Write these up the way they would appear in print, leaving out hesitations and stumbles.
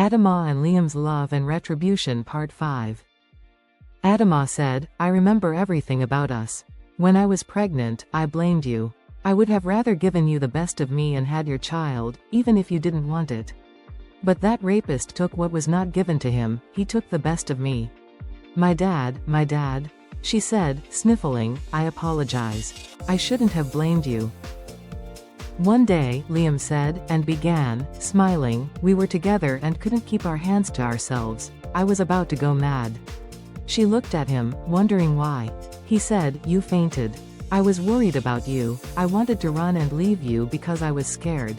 Adamah and Liam's Love and Retribution Part 5. Adamah said, I remember everything about us. When I was pregnant, I blamed you. I would have rather given you the best of me and had your child, even if you didn't want it. But that rapist took what was not given to him, he took the best of me. My dad, she said, sniffling, I apologize. I shouldn't have blamed you. One day, Liam said, and began, smiling, we were together and couldn't keep our hands to ourselves. I was about to go mad. She looked at him, wondering why. He said, you fainted. I was worried about you, I wanted to run and leave you because I was scared.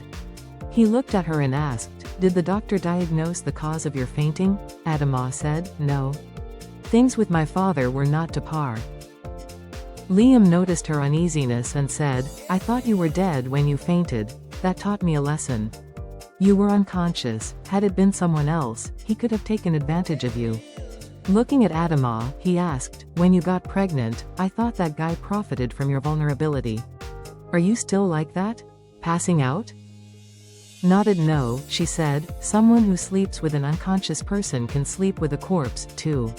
He looked at her and asked, did the doctor diagnose the cause of your fainting? Adamah said, no. Things with my father were not to par. Liam noticed her uneasiness and said, I thought you were dead when you fainted. That taught me a lesson. You were unconscious. Had it been someone else, he could have taken advantage of you. Looking at Adamah, he asked, when you got pregnant, I thought that guy profited from your vulnerability. Are you still like that? Passing out? Nodded no, she said, someone who sleeps with an unconscious person can sleep with a corpse, too.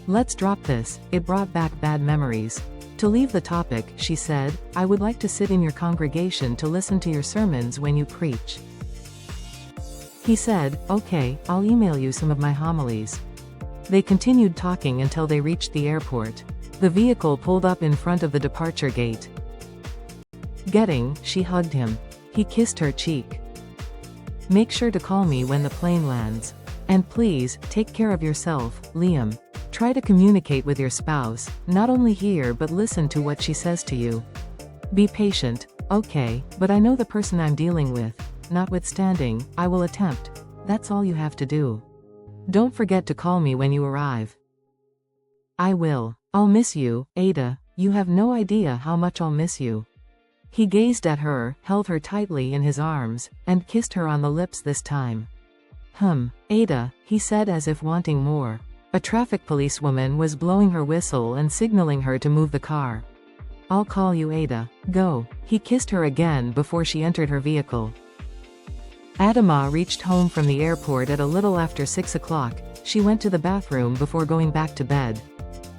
Let's drop this, it brought back bad memories. To leave the topic, she said, I would like to sit in your congregation to listen to your sermons when you preach. He said, okay, I'll email you some of my homilies. They continued talking until they reached the airport. The vehicle pulled up in front of the departure gate. She hugged him. He kissed her cheek. Make sure to call me when the plane lands. And please, take care of yourself, Liam. Try to communicate with your spouse, not only hear but listen to what she says to you. Be patient, okay, but I know the person I'm dealing with. Notwithstanding, I will attempt. That's all you have to do. Don't forget to call me when you arrive. I will. I'll miss you, Ada, you have no idea how much I'll miss you. He gazed at her, held her tightly in his arms, and kissed her on the lips this time. Ada, he said as if wanting more. A traffic policewoman was blowing her whistle and signaling her to move the car. I'll call you Ada. Go. He kissed her again before she entered her vehicle. Adamah reached home from the airport at a little after 6 o'clock. She went to the bathroom before going back to bed.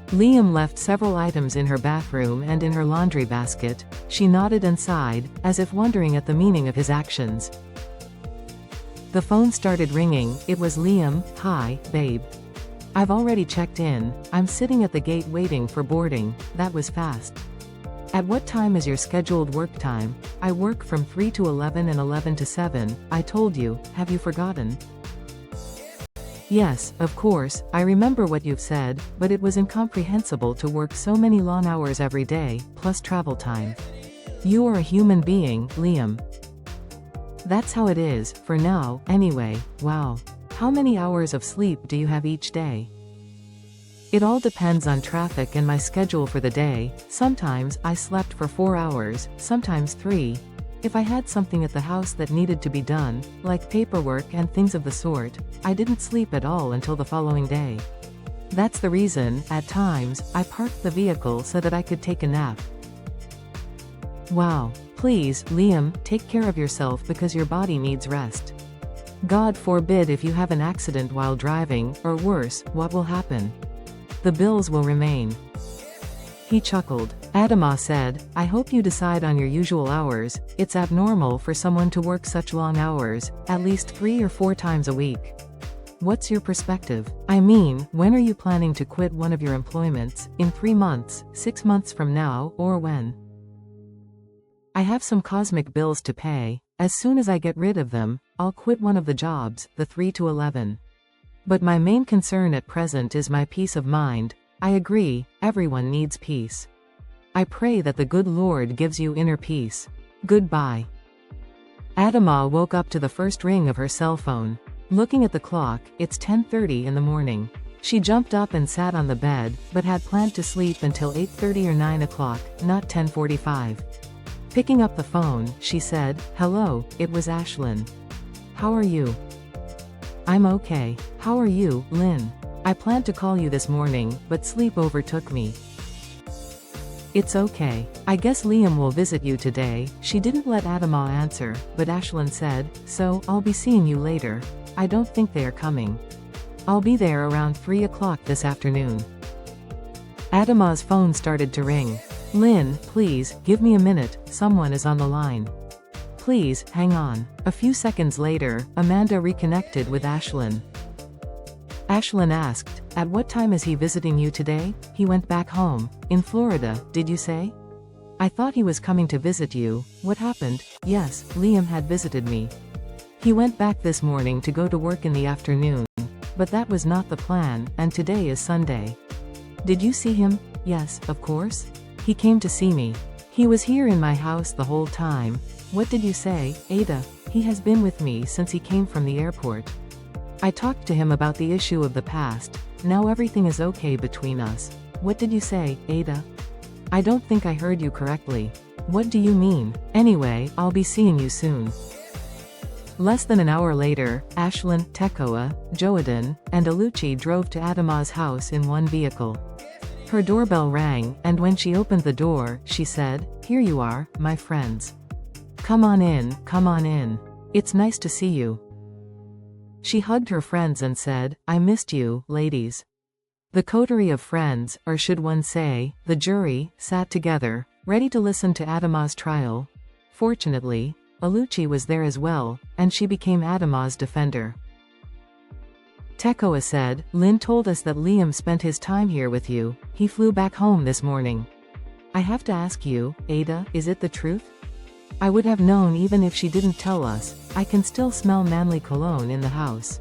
Liam left several items in her bathroom and in her laundry basket. She nodded and sighed, as if wondering at the meaning of his actions. The phone started ringing. It was Liam. Hi, babe. I've already checked in. I'm sitting at the gate waiting for boarding. That was fast. At what time is your scheduled work time? I work from 3 to 11 and 11 to 7. I told you, have you forgotten? Yes, of course, I remember what you've said, but it was incomprehensible to work so many long hours every day, plus travel time. You are a human being, Liam. That's how it is, for now, anyway. Wow. How many hours of sleep do you have each day? It all depends on traffic and my schedule for the day. Sometimes I slept for 4 hours, sometimes 3. If I had something at the house that needed to be done, like paperwork and things of the sort, I didn't sleep at all until the following day. That's the reason, at times, I parked the vehicle so that I could take a nap. Wow. Please, Liam, take care of yourself because your body needs rest. God forbid if you have an accident while driving, or worse, what will happen? The bills will remain. He chuckled. Adamah said, I hope you decide on your usual hours. It's abnormal for someone to work such long hours, at least 3 or 4 times a week. What's your perspective? I mean, when are you planning to quit one of your employments? In 3 months, 6 months from now, or when? I have some cosmic bills to pay. As soon as I get rid of them, I'll quit one of the jobs, the 3 to 11. But my main concern at present is my peace of mind. I agree, everyone needs peace. I pray that the good Lord gives you inner peace. Goodbye. Adamah woke up to the first ring of her cell phone. Looking at the clock, it's 10:30 in the morning. She jumped up and sat on the bed, but had planned to sleep until 8:30 or 9 o'clock, not 10:45. Picking up the phone, she said, hello, it was Ashlyn. How are you? I'm okay. How are you, Lynn? I planned to call you this morning, but sleep overtook me. It's okay. I guess Liam will visit you today. She didn't let Adamah answer, but Ashlyn said, so, I'll be seeing you later. I don't think they are coming. I'll be there around 3 o'clock this afternoon. Adamah's phone started to ring. Lynn, please, give me a minute, someone is on the line. Please, hang on. A few seconds later, Amanda reconnected with Ashlyn. Ashlyn asked, at what time is he visiting you today? He went back home. In Florida, did you say? I thought he was coming to visit you. What happened? Yes, Liam had visited me. He went back this morning to go to work in the afternoon. But that was not the plan, and today is Sunday. Did you see him? Yes, of course. He came to see me. He was here in my house the whole time. What did you say, Ada? He has been with me since he came from the airport. I talked to him about the issue of the past. Now everything is okay between us. What did you say, Ada? I don't think I heard you correctly. What do you mean? Anyway, I'll be seeing you soon. Less than an hour later, Ashlyn, Tekoa, Joadan, and Aluchi drove to Adamah's house in one vehicle. Her doorbell rang, and when she opened the door, she said, "Here you are, my friends. Come on in, come on in. It's nice to see you." She hugged her friends and said, "I missed you, ladies." The coterie of friends, or should one say, the jury, sat together, ready to listen to Adamah's trial. Fortunately, Aluchi was there as well, and she became Adamah's defender. Tekoa said, Lynn told us that Liam spent his time here with you. He flew back home this morning. I have to ask you, Ada, is it the truth? I would have known even if she didn't tell us. I can still smell manly cologne in the house.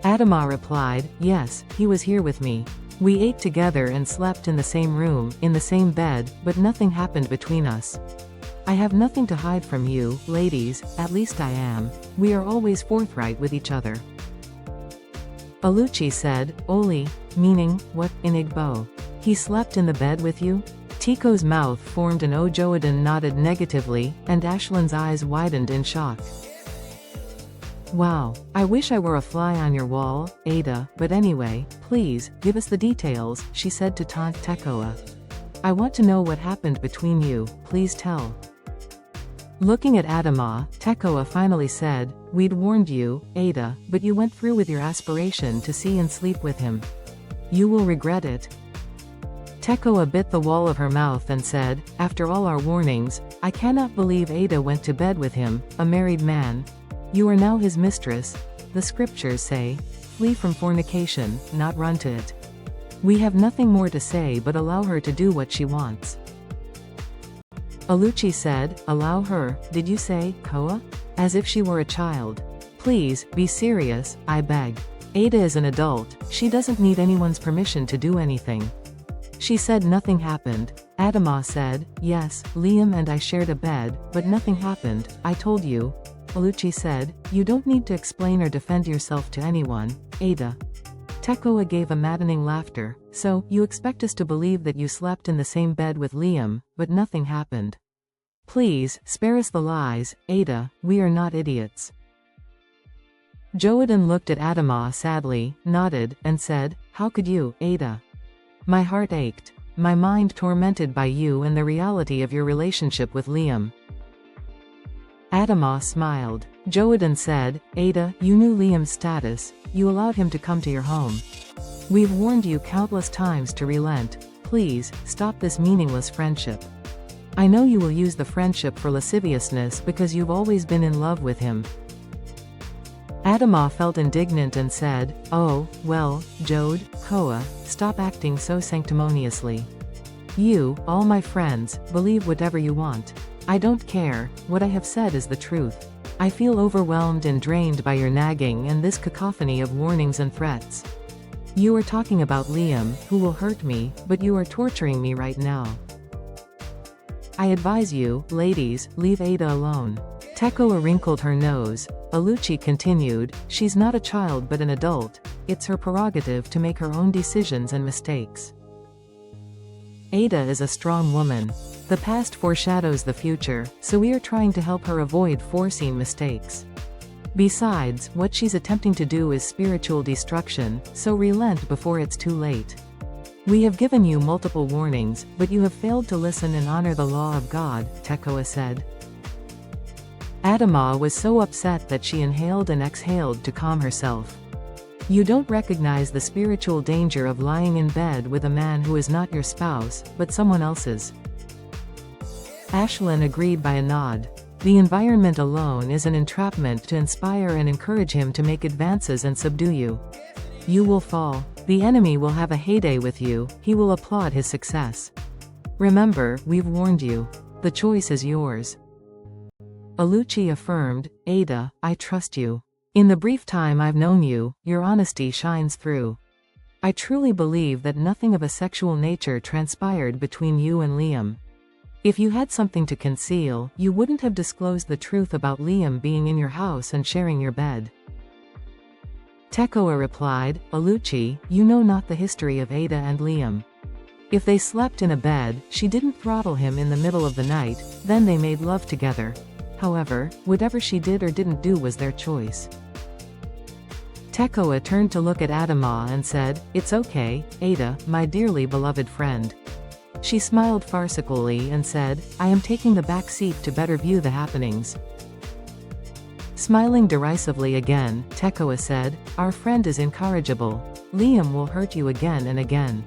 Adamah replied, yes, he was here with me. We ate together and slept in the same room, in the same bed, but nothing happened between us. I have nothing to hide from you, ladies, at least I am. We are always forthright with each other. Aluchi said, Oli, meaning, what, in Igbo? He slept in the bed with you? Tiko's mouth formed an O. Joadan nodded negatively, and Ashlyn's eyes widened in shock. Wow, I wish I were a fly on your wall, Ada, but anyway, please, give us the details, she said to Taunt Tekoa. I want to know what happened between you, please tell. Looking at Adamah, Tekoa finally said, we'd warned you, Ada, but you went through with your aspiration to see and sleep with him. You will regret it. Tekoa bit the wall of her mouth and said, after all our warnings, I cannot believe Ada went to bed with him, a married man. You are now his mistress. The scriptures say, flee from fornication, not run to it. We have nothing more to say but allow her to do what she wants. Aluchi said, allow her, did you say, Koa? As if she were a child. Please, be serious, I beg. Ada is an adult, she doesn't need anyone's permission to do anything. She said nothing happened. Adamah said, yes, Liam and I shared a bed, but nothing happened, I told you. Aluchi said, you don't need to explain or defend yourself to anyone, Ada. Tekoa gave a maddening laughter. So, you expect us to believe that you slept in the same bed with Liam, but nothing happened. Please, spare us the lies, Ada, we are not idiots. Joadan looked at Adamah sadly, nodded, and said, how could you, Ada? My heart ached. My mind tormented by you and the reality of your relationship with Liam. Adamah smiled. Joadan said, Ada, you knew Liam's status, you allowed him to come to your home. We've warned you countless times to relent. Please, stop this meaningless friendship. I know you will use the friendship for lasciviousness because you've always been in love with him. Adamah felt indignant and said, oh, well, Jode, Koa, stop acting so sanctimoniously. You, all my friends, believe whatever you want. I don't care, what I have said is the truth. I feel overwhelmed and drained by your nagging and this cacophony of warnings and threats. You are talking about Liam, who will hurt me, but you are torturing me right now. I advise you, ladies, leave Ada alone. Tekoa wrinkled her nose. Aluchi continued, she's not a child but an adult. It's her prerogative to make her own decisions and mistakes. Ada is a strong woman. The past foreshadows the future, so we are trying to help her avoid foreseen mistakes. Besides, what she's attempting to do is spiritual destruction, so relent before it's too late. We have given you multiple warnings, but you have failed to listen and honor the law of God, Tekoa said. Adamah was so upset that she inhaled and exhaled to calm herself. You don't recognize the spiritual danger of lying in bed with a man who is not your spouse, but someone else's. Ashlyn agreed by a nod. The environment alone is an entrapment to inspire and encourage him to make advances and subdue you. You will fall. The enemy will have a heyday with you, he will applaud his success. Remember, we've warned you. The choice is yours. Alucci affirmed, Ada, I trust you. In the brief time I've known you, your honesty shines through. I truly believe that nothing of a sexual nature transpired between you and Liam. If you had something to conceal, you wouldn't have disclosed the truth about Liam being in your house and sharing your bed. Tekoa replied, Alucci, you know not the history of Ada and Liam. If they slept in a bed, she didn't throttle him in the middle of the night, then they made love together. However, whatever she did or didn't do was their choice. Tekoa turned to look at Adamah and said, It's okay, Ada, my dearly beloved friend. She smiled farcically and said, I am taking the back seat to better view the happenings. Smiling derisively again, Tekoa said, Our friend is incorrigible. Liam will hurt you again and again.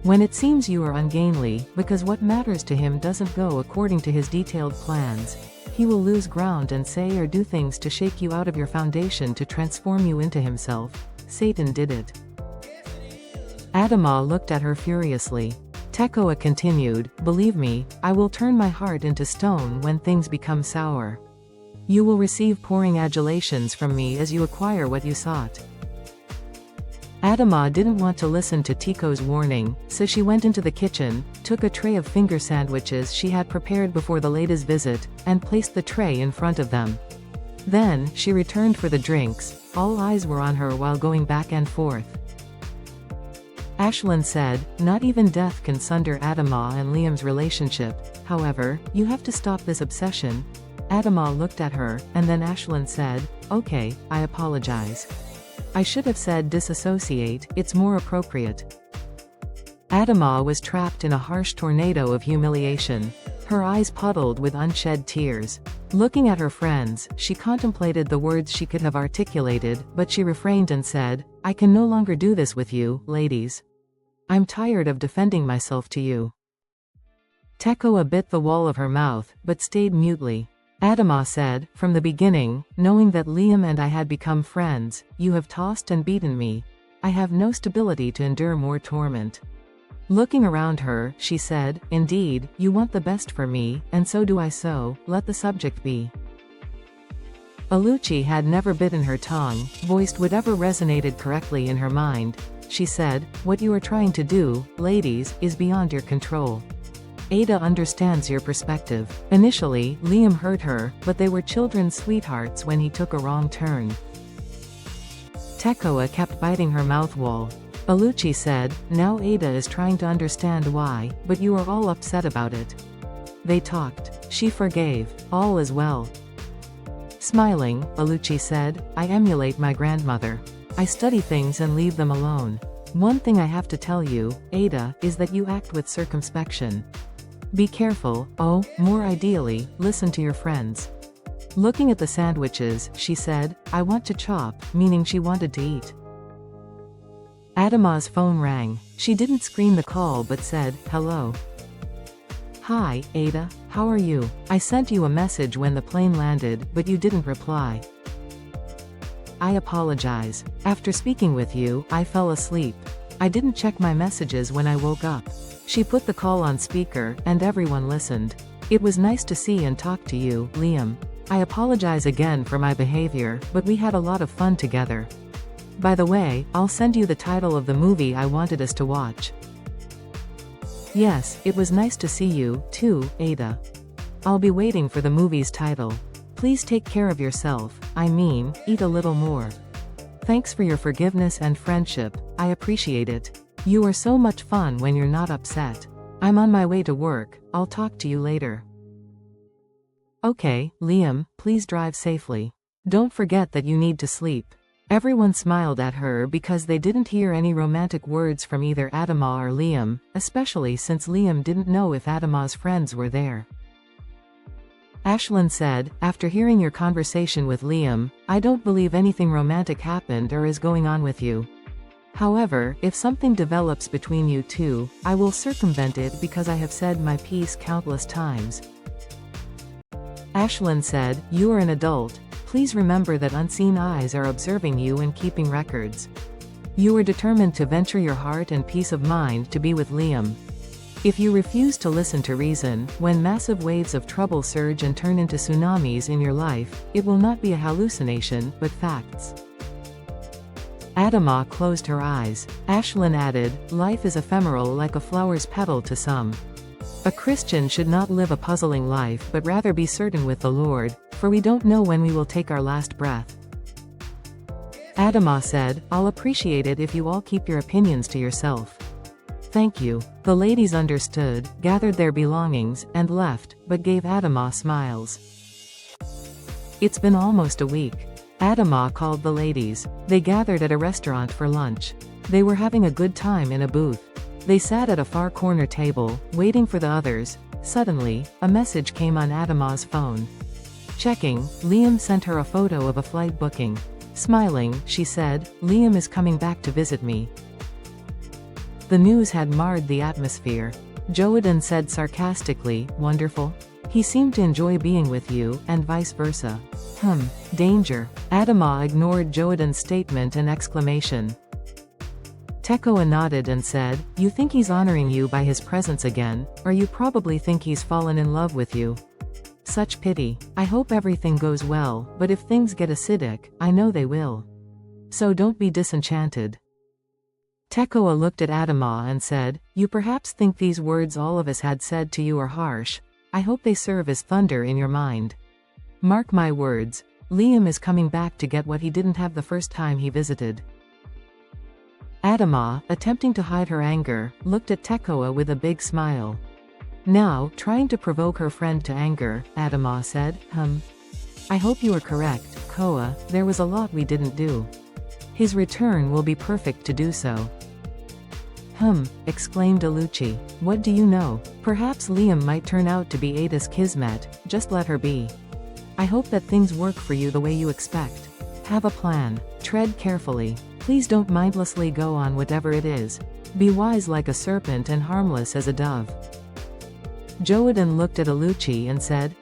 When it seems you are ungainly, because what matters to him doesn't go according to his detailed plans, he will lose ground and say or do things to shake you out of your foundation to transform you into himself. Satan did it. Adamah looked at her furiously. Tekoa continued, Believe me, I will turn my heart into stone when things become sour. You will receive pouring adulations from me as you acquire what you sought. Adamah didn't want to listen to Tiko's warning, so she went into the kitchen, took a tray of finger sandwiches she had prepared before the latest visit, and placed the tray in front of them. Then, she returned for the drinks. All eyes were on her while going back and forth. Ashlyn said, Not even death can sunder Adamah and Liam's relationship, however, you have to stop this obsession. Adamah looked at her, and then Ashlyn said, Okay, I apologize. I should have said disassociate, it's more appropriate. Adamah was trapped in a harsh tornado of humiliation. Her eyes puddled with unshed tears. Looking at her friends, she contemplated the words she could have articulated, but she refrained and said, I can no longer do this with you, ladies. I'm tired of defending myself to you. Tekoa bit the wall of her mouth, but stayed mutely. Adamah said, From the beginning, knowing that Liam and I had become friends, you have tossed and beaten me. I have no stability to endure more torment. Looking around her, she said, Indeed, you want the best for me, and so do I, so let the subject be. Alucci had never bitten her tongue, voiced whatever resonated correctly in her mind. She said, What you are trying to do, ladies, is beyond your control. Ada understands your perspective. Initially, Liam hurt her, but they were children's sweethearts when he took a wrong turn. Tekoa kept biting her mouth wall. Alucci said, Now Ada is trying to understand why, but you are all upset about it. They talked. She forgave. All is well. Smiling, Alucci said, I emulate my grandmother. I study things and leave them alone. One thing I have to tell you, Ada, is that you act with circumspection. Be careful, oh, more ideally, listen to your friends. Looking at the sandwiches, she said, I want to chop, meaning she wanted to eat. Adamah's phone rang. She didn't screen the call but said, Hello. Hi, Ada, how are you? I sent you a message when the plane landed, but you didn't reply. I apologize. After speaking with you, I fell asleep. I didn't check my messages when I woke up. She put the call on speaker, and everyone listened. It was nice to see and talk to you, Liam. I apologize again for my behavior, but we had a lot of fun together. By the way, I'll send you the title of the movie I wanted us to watch. Yes, it was nice to see you, too, Ada. I'll be waiting for the movie's title. Please take care of yourself, I mean, eat a little more. Thanks for your forgiveness and friendship, I appreciate it. You are so much fun when you're not upset. I'm on my way to work, I'll talk to you later. Okay, Liam, please drive safely. Don't forget that you need to sleep. Everyone smiled at her because they didn't hear any romantic words from either Adamah or Liam, especially since Liam didn't know if Adamah's friends were there. Ashlyn said, after hearing your conversation with Liam, I don't believe anything romantic happened or is going on with you. However, if something develops between you two, I will circumvent it because I have said my piece countless times. Ashlyn said, you are an adult. Please remember that unseen eyes are observing you and keeping records. You are determined to venture your heart and peace of mind to be with Liam. If you refuse to listen to reason, when massive waves of trouble surge and turn into tsunamis in your life, it will not be a hallucination, but facts. Adamah closed her eyes. Ashlyn added, life is ephemeral like a flower's petal to some. A Christian should not live a puzzling life but rather be certain with the Lord, for we don't know when we will take our last breath. Adamah said, I'll appreciate it if you all keep your opinions to yourself. Thank you. The ladies understood, gathered their belongings, and left, but gave Adamah smiles. It's been almost a week. Adamah called the ladies. They gathered at a restaurant for lunch. They were having a good time in a booth. They sat at a far corner table, waiting for the others. Suddenly, a message came on Adamah's phone. Checking, Liam sent her a photo of a flight booking. Smiling, she said, Liam is coming back to visit me. The news had marred the atmosphere. Joadan said sarcastically, wonderful. He seemed to enjoy being with you, and vice versa. Danger. Adamah ignored Joadan's statement and exclamation. Tekoa nodded and said, you think he's honoring you by his presence again, or you probably think he's fallen in love with you. Such pity. I hope everything goes well, but if things get acidic, I know they will. So don't be disenchanted. Tekoa looked at Adamah and said, you perhaps think these words all of us had said to you are harsh. I hope they serve as thunder in your mind. Mark my words. Liam is coming back to get what he didn't have the first time he visited. Adamah, attempting to hide her anger, looked at Tekoa with a big smile. Now, trying to provoke her friend to anger, Adamah said, I hope you are correct, Koa, there was a lot we didn't do. His return will be perfect to do so. Exclaimed Aluchi. What do you know? Perhaps Liam might turn out to be Ada's kismet, just let her be. I hope that things work for you the way you expect. Have a plan. Tread carefully. Please don't mindlessly go on whatever it is. Be wise like a serpent and harmless as a dove. Joadan looked at Aluchi and said,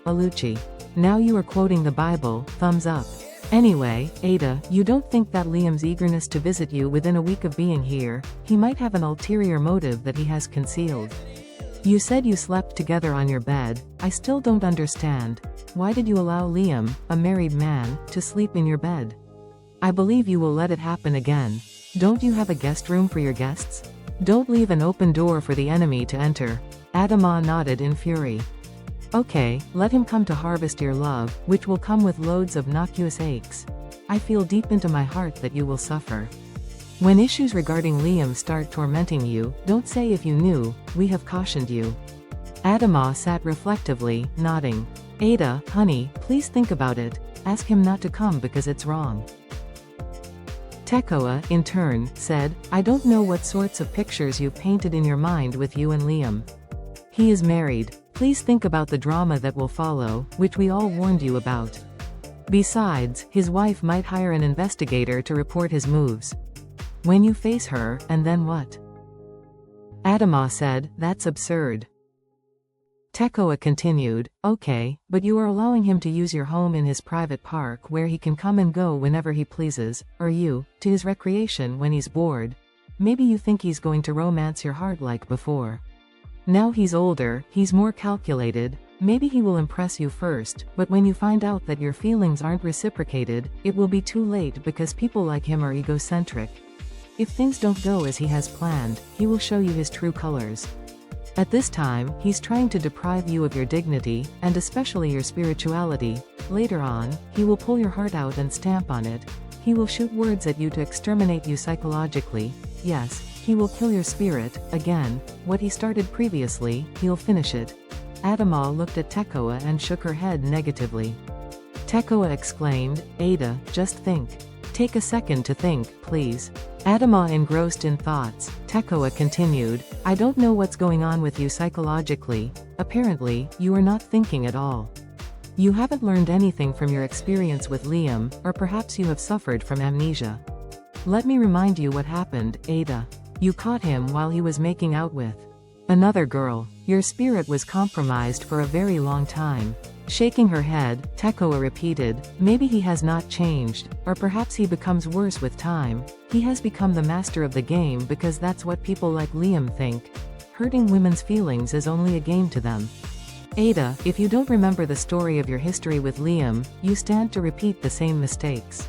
Aluchi. Now you are quoting the Bible, thumbs up. Anyway, Ada, you don't think that Liam's eagerness to visit you within a week of being here, he might have an ulterior motive that he has concealed. You said you slept together on your bed. I still don't understand. Why did you allow Liam, a married man, to sleep in your bed? I believe you will let it happen again. Don't you have a guest room for your guests? Don't leave an open door for the enemy to enter. Adamah nodded in fury. Okay, let him come to harvest your love, which will come with loads of noxious aches. I feel deep into my heart that you will suffer. When issues regarding Liam start tormenting you, don't say if you knew, we have cautioned you. Adamah sat reflectively, nodding. Ada, honey, please think about it. Ask him not to come because it's wrong. Tekoa, in turn, said, I don't know what sorts of pictures you've painted in your mind with you and Liam. He is married. Please think about the drama that will follow, which we all warned you about. Besides, his wife might hire an investigator to report his moves. When you face her, and then what? Adamah said, that's absurd. Tekoa continued, okay, but you are allowing him to use your home in his private park where he can come and go whenever he pleases, or you, to his recreation when he's bored. Maybe you think he's going to romance your heart like before. Now he's older, he's more calculated, maybe he will impress you first, but when you find out that your feelings aren't reciprocated, it will be too late because people like him are egocentric. If things don't go as he has planned, he will show you his true colors. At this time, he's trying to deprive you of your dignity, and especially your spirituality. Later on, he will pull your heart out and stamp on it. He will shoot words at you to exterminate you psychologically. Yes, he will kill your spirit. Again, what he started previously, he'll finish it. Adamah looked at Tekoa and shook her head negatively. Tekoa exclaimed, Ada, just think. Take a second to think, please. Adamah engrossed in thoughts, Tekoa continued, I don't know what's going on with you psychologically. Apparently, you are not thinking at all. You haven't learned anything from your experience with Liam, or perhaps you have suffered from amnesia. Let me remind you what happened, Ada. You caught him while he was making out with another girl. Your spirit was compromised for a very long time. Shaking her head, Tekoa repeated, maybe he has not changed, or perhaps he becomes worse with time. He has become the master of the game because that's what people like Liam think. Hurting women's feelings is only a game to them. Ada, if you don't remember the story of your history with Liam, you stand to repeat the same mistakes.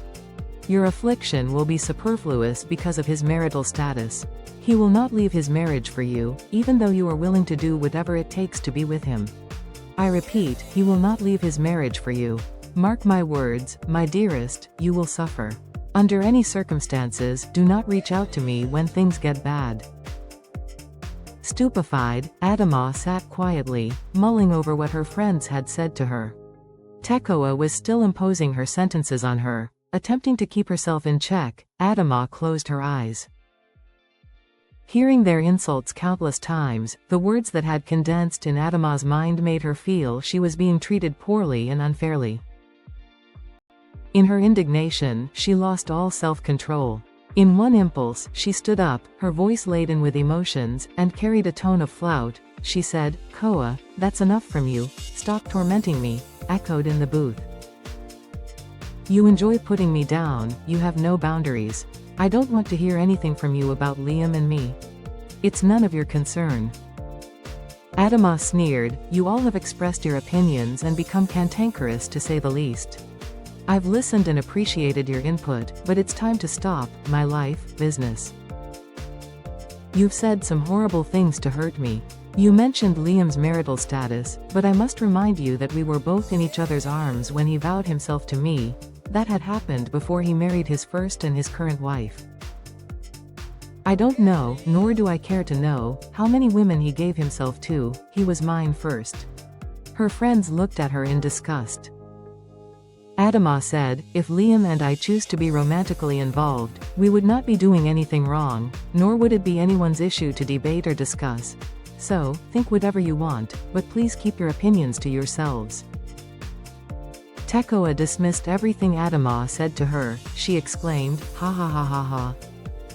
Your affliction will be superfluous because of his marital status. He will not leave his marriage for you, even though you are willing to do whatever it takes to be with him. I repeat, he will not leave his marriage for you. Mark my words, my dearest, you will suffer. Under any circumstances, do not reach out to me when things get bad. Stupefied, Adamah sat quietly, mulling over what her friends had said to her. Tekoa was still imposing her sentences on her. Attempting to keep herself in check, Adamah closed her eyes. Hearing their insults countless times, the words that had condensed in Adamah's mind made her feel she was being treated poorly and unfairly. In her indignation, she lost all self-control. In one impulse, she stood up, her voice laden with emotions, and carried a tone of flout. She said, "Koa, that's enough from you. Stop tormenting me," echoed in the booth. You enjoy putting me down, you have no boundaries. I don't want to hear anything from you about Liam and me. It's none of your concern. Adamah sneered, you all have expressed your opinions and become cantankerous to say the least. I've listened and appreciated your input, but it's time to stop, my life, business. You've said some horrible things to hurt me. You mentioned Liam's marital status, but I must remind you that we were both in each other's arms when he vowed himself to me. That had happened before he married his first and his current wife. I don't know, nor do I care to know, how many women he gave himself to. He was mine first. Her friends looked at her in disgust. Adamah said, if Liam and I choose to be romantically involved, we would not be doing anything wrong, nor would it be anyone's issue to debate or discuss. So, think whatever you want, but please keep your opinions to yourselves. Tekoa dismissed everything Adamah said to her. She exclaimed, ha ha ha ha ha.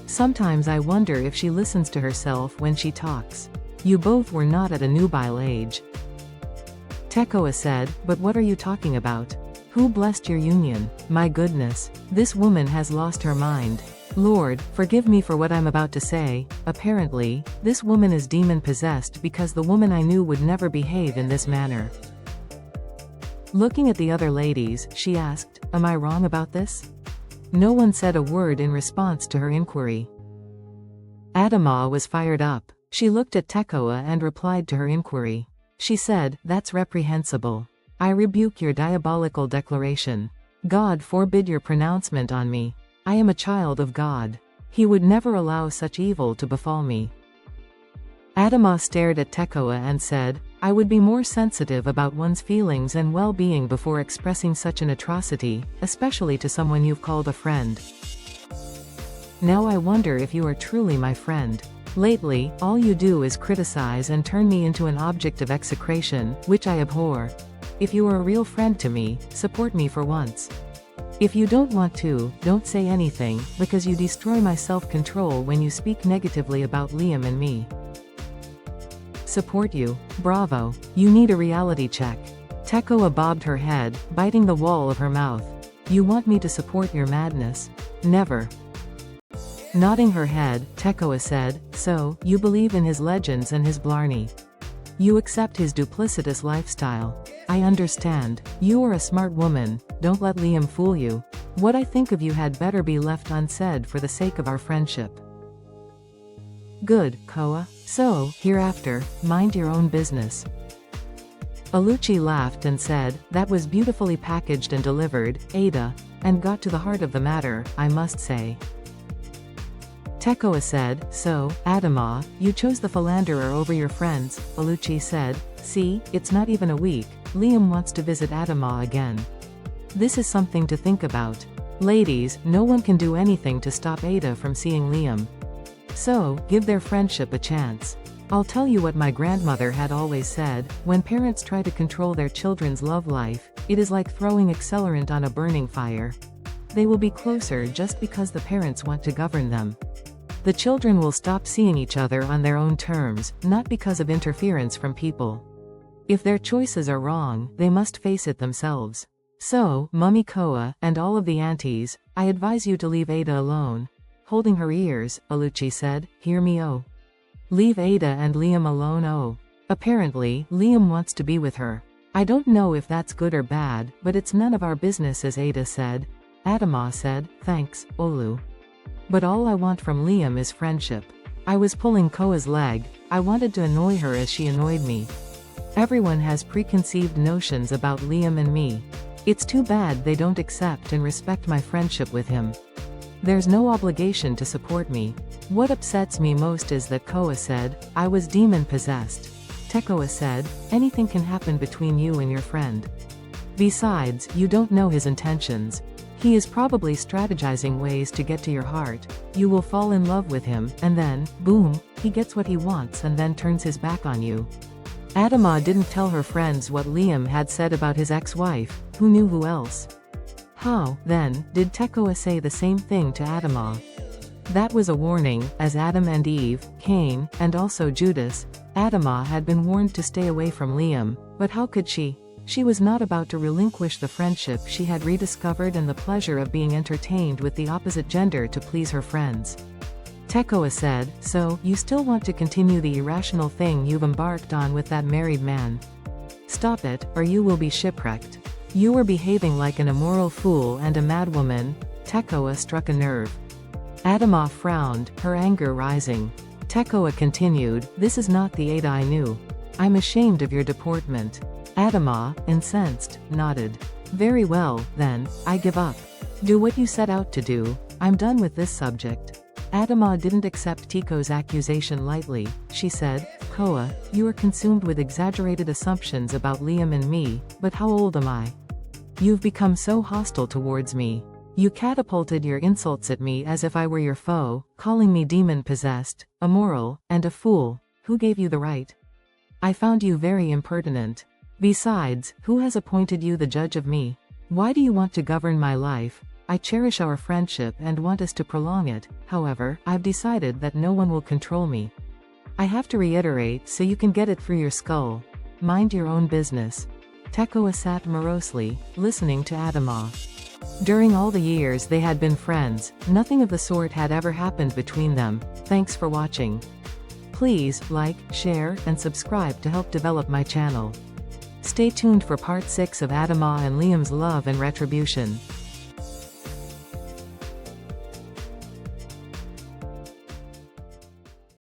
Sometimes I wonder if she listens to herself when she talks. You both were not at a nubile age. Tekoa said, but what are you talking about? Who blessed your union? My goodness, this woman has lost her mind. Lord, forgive me for what I'm about to say. Apparently, this woman is demon-possessed because the woman I knew would never behave in this manner. Looking at the other ladies, she asked, am I wrong about this? No one said a word in response to her inquiry. Adamah was fired up. She looked at Tekoa and replied to her inquiry. She said, that's reprehensible. I rebuke your diabolical declaration. God forbid your pronouncement on me. I am a child of God. He would never allow such evil to befall me. Adamah stared at Tekoa and said, I would be more sensitive about one's feelings and well-being before expressing such an atrocity, especially to someone you've called a friend. Now I wonder if you are truly my friend. Lately, all you do is criticize and turn me into an object of execration, which I abhor. If you are a real friend to me, support me for once. If you don't want to, don't say anything, because you destroy my self-control when you speak negatively about Liam and me. Support you? Bravo. You need a reality check. Tekoa bobbed her head, biting the wall of her mouth. You want me to support your madness? Never. Nodding her head, Tekoa said, so, you believe in his legends and his blarney. You accept his duplicitous lifestyle. I understand. You are a smart woman, don't let Liam fool you. What I think of you had better be left unsaid for the sake of our friendship. Good, Koa. So, hereafter, mind your own business. Aluchi laughed and said, that was beautifully packaged and delivered, Ada, and got to the heart of the matter, I must say. Tekoa said, so, Adamah, you chose the philanderer over your friends, Aluchi said, see, it's not even a week, Liam wants to visit Adamah again. This is something to think about. Ladies, no one can do anything to stop Ada from seeing Liam. So, give their friendship a chance. I'll tell you what my grandmother had always said: when parents try to control their children's love life, it is like throwing accelerant on a burning fire. They will be closer just because the parents want to govern them. The children will stop seeing each other on their own terms, not because of interference from people. If their choices are wrong, they must face it themselves. So, Mummy Koa, and all of the aunties, I advise you to leave Ada alone. Holding her ears, Aluchi said, hear me oh. Leave Ada and Liam alone oh. Apparently, Liam wants to be with her. I don't know if that's good or bad, but it's none of our business, as Ada said. Adamah said, thanks, Olu. But all I want from Liam is friendship. I was pulling Koa's leg. I wanted to annoy her as she annoyed me. Everyone has preconceived notions about Liam and me. It's too bad they don't accept and respect my friendship with him. There's no obligation to support me. What upsets me most is that Koa said, I was demon-possessed. Tekoa said, anything can happen between you and your friend. Besides, you don't know his intentions. He is probably strategizing ways to get to your heart. You will fall in love with him, and then, boom, he gets what he wants and then turns his back on you. Adamah didn't tell her friends what Liam had said about his ex-wife. Who knew who else? How, then, did Tekoa say the same thing to Adamah? That was a warning, as Adam and Eve, Cain, and also Judas. Adamah had been warned to stay away from Liam, but how could she? She was not about to relinquish the friendship she had rediscovered and the pleasure of being entertained with the opposite gender to please her friends. Tekoa said, so, you still want to continue the irrational thing you've embarked on with that married man? Stop it, or you will be shipwrecked. You were behaving like an immoral fool and a madwoman. Tekoa struck a nerve. Adamah frowned, her anger rising. Tekoa continued, this is not the Ada I knew. I'm ashamed of your deportment. Adamah, incensed, nodded. Very well, then, I give up. Do what you set out to do. I'm done with this subject. Adamah didn't accept Tiko's accusation lightly. She said, Koa, you are consumed with exaggerated assumptions about Liam and me, but how old am I? You've become so hostile towards me. You catapulted your insults at me as if I were your foe, calling me demon-possessed, immoral, and a fool. Who gave you the right? I found you very impertinent. Besides, who has appointed you the judge of me? Why do you want to govern my life? I cherish our friendship and want us to prolong it. However, I've decided that no one will control me. I have to reiterate so you can get it through your skull. Mind your own business. Tekoa sat morosely, listening to Adamah. During all the years they had been friends, nothing of the sort had ever happened between them. Thanks for watching. Please like, share, and subscribe to help develop my channel. Stay tuned for part 6 of Adamah and Liam's love and retribution.